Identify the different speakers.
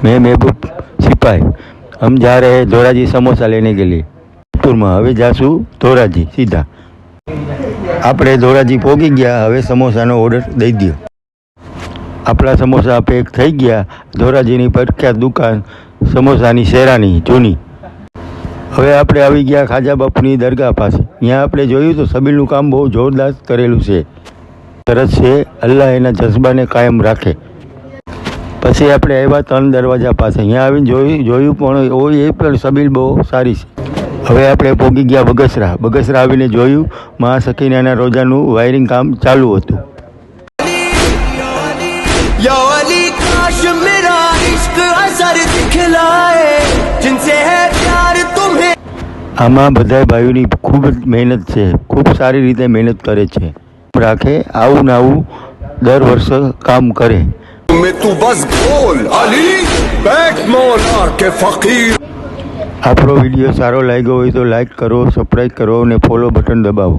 Speaker 1: मैं महबूब सिपाही, हम जा रहे हैं धोराजी समोसा लेने के लिए में હવે જાશું ધોરાજી સીધા। આપણે ધોરાજી પહોંચી ગયા, હવે સમોસાનો ઓર્ડર દઈ દો। આપણા સમોસા પેક થઈ ગયા। ધોરાજીની પ્રખ્યાત દુકાન સમોસાની શેરાની જૂની। હવે આપણે આવી ગયા ખાજા બાપુની દરગાહ પાસે। ત્યાં આપણે જોયું તો સબીલનું કામ બહુ જોરદાર કરેલું છે, સરસ છે। અલ્લાહ એના જذબાને કાયમ રાખે। પછી આપણે આવ્યા 3 દરવાજા પાસે। અહીંયા આવીને જોયું પણ એ પણ સબીલ બહુ સારી છે। હવે આપણે પહોંચી ગયા બગસરા। બગસરા આવીને જોયું મા સકીનાના રોજાનું વાયરિંગ કામ ચાલુ હતું। આમાં બધા ભાઈઓની ખૂબ જ મહેનત છે, ખૂબ સારી રીતે મહેનત કરે છે, રાખે આવું ને આવું દર વર્ષે કામ કરે। આપણો વિડીયો સારો લાગ્યો હોય તો લાઈક કરો, સબસ્ક્રાઈબ કરો અને ફોલો બટન દબાવો।